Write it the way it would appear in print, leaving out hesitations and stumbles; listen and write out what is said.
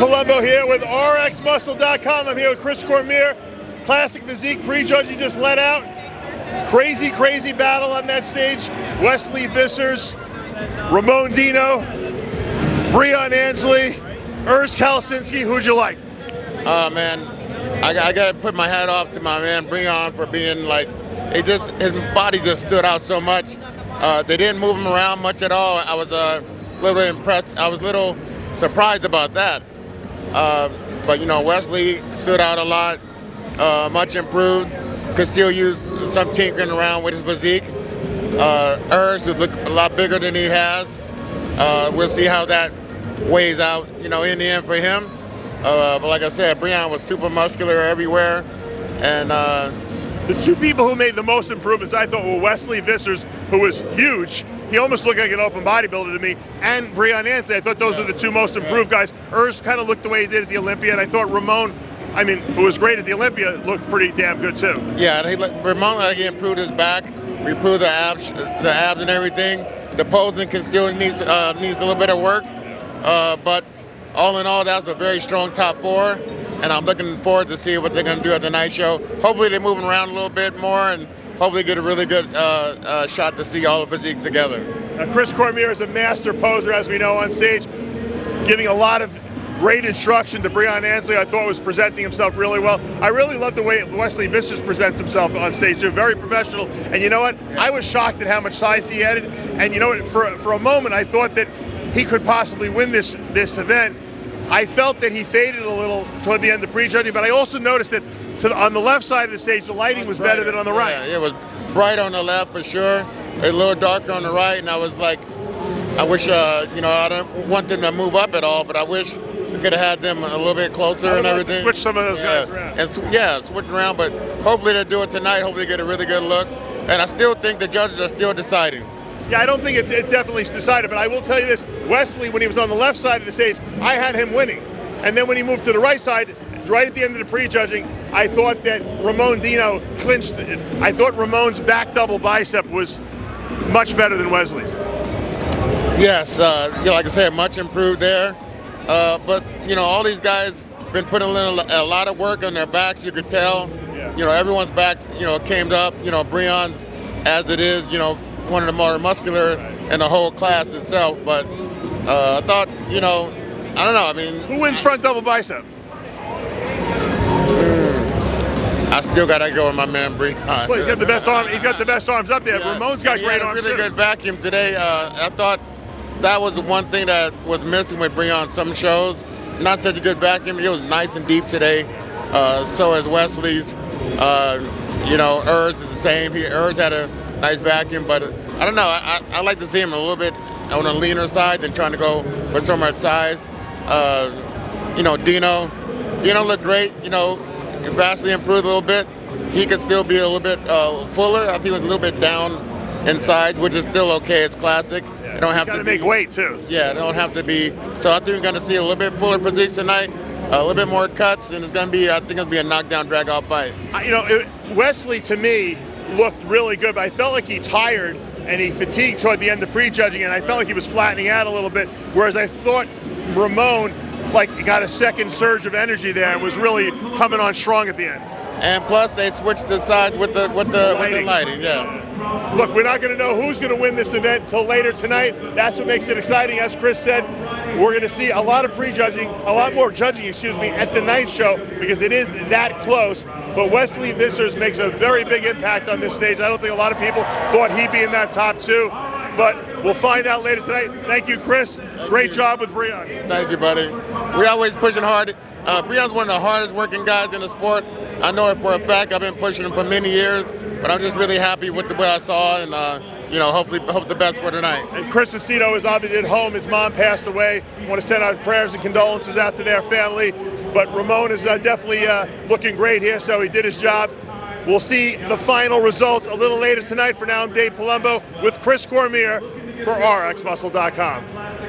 Palumbo here with RxMuscle.com. I'm here with Chris Cormier. Classic Physique Prejudging just let out. Crazy battle on that stage. Wesley Vissers, Ramon Dino, Breon Ansley, Urs Kalasinski. Who'd you like? Oh man, I gotta put my hat off to my man Breon for being like, his body just stood out so much. They didn't move him around much at all. I was a little impressed. I was a little surprised about that. But you know, Wesley stood out a lot, much improved. Could still use some tinkering around with his physique. Urs would look a lot bigger than he has. We'll see how that weighs out, you know, in the end for him. But like I said, Breon was super muscular everywhere, and the two people who made the most improvements, I thought, were Wesley Vissers, who was huge. He almost looked like an open bodybuilder to me, and Breon Ansley. I thought those were the two most improved guys. Urs kind of looked the way he did at the Olympia, and I thought Ramon, I mean, who was great at the Olympia, looked pretty damn good too. Yeah, Ramon, he improved his back, improved the abs and everything. The posing needs a little bit of work, but all in all, that's a very strong top four, and I'm looking forward to see what they're going to do at the night show. Hopefully they're moving around a little bit more, and hopefully get a really good shot to see all the physiques together. Chris Cormier is a master poser, as we know, on stage, giving a lot of great instruction to Breon Ansley. I thought was presenting himself really well. I really love the way Wesley Vissers presents himself on stage too. Very professional. And you know what? I was shocked at how much size he added. And you know what? For a moment, I thought that he could possibly win this event. I felt that he faded a little toward the end of Prejudging, but I also noticed that on the left side of the stage, the lighting was better than on the right. Yeah, it was bright on the left for sure, a little darker on the right, and I was like, I wish, you know, I don't want them to move up at all, but I wish we could have had them a little bit closer and everything. Switch some of those guys around. And switch around, but hopefully they'll do it tonight. Hopefully they get a really good look. And I still think the judges are still deciding. Yeah, I don't think it's definitely decided, but I will tell you this. Wesley, when he was on the left side of the stage, I had him winning. And then when he moved to the right side, right at the end of the Prejudging, I thought that Ramon Dino clinched it. I thought Ramon's back double bicep was much better than Wesley's. Yes, yeah, like I said, much improved there. But, you know, all these guys been putting a lot of work on their backs, you could tell. Yeah. You know, everyone's backs, you know, came up. You know, Breon's, as it is, you know, one of the more muscular in the whole class itself. But I thought, you know, I don't know, I mean. Who wins front double bicep? I still gotta go with my man Breon. Well, he's got the best arm. He's got the best arms up there. Yeah. Ramon's got great arms. Really good vacuum today. I thought that was the one thing that was missing with Breon some shows. Not such a good vacuum. It was nice and deep today. So is Wesley's. You know, Urs is the same. Urs had a nice vacuum, but I don't know. I like to see him a little bit on the leaner side than trying to go for so much size. You know, Dino looked great. You know, vastly improved a little bit. He could still be a little bit fuller. I think he was a little bit down in size, which is still okay. It's classic. Yeah, you don't have to make weight too. Yeah, it don't have to be. So I think we're going to see a little bit fuller physique tonight, a little bit more cuts, and it's going to be. I think it's going to be a knockdown, drag-out fight. You know, Wesley to me looked really good, but I felt like he tired and he fatigued toward the end of Prejudging, and I felt like he was flattening out a little bit. Whereas I thought Ramon, like, got a second surge of energy there and was really coming on strong at the end. And plus, they switched the sides with the lighting. Yeah. Look, we're not going to know who's going to win this event until later tonight. That's what makes it exciting. As Chris said, we're going to see a lot of Prejudging, a lot more judging, at the night show because it is that close. But Wesley Vissers makes a very big impact on this stage. I don't think a lot of people thought he'd be in that top two, but we'll find out later tonight. Thank you, Chris. Great job with Breon. Thank you, buddy. We're always pushing hard. Breon's one of the hardest working guys in the sport. I know it for a fact. I've been pushing him for many years, but I'm just really happy with the way I saw, and you know, hope the best for tonight. And Chris Aceto is obviously at home. His mom passed away. I want to send our prayers and condolences out to their family. But Ramon is definitely looking great here, so he did his job. We'll see the final results a little later tonight. For now, I'm Dave Palumbo with Chris Cormier for RxMuscle.com.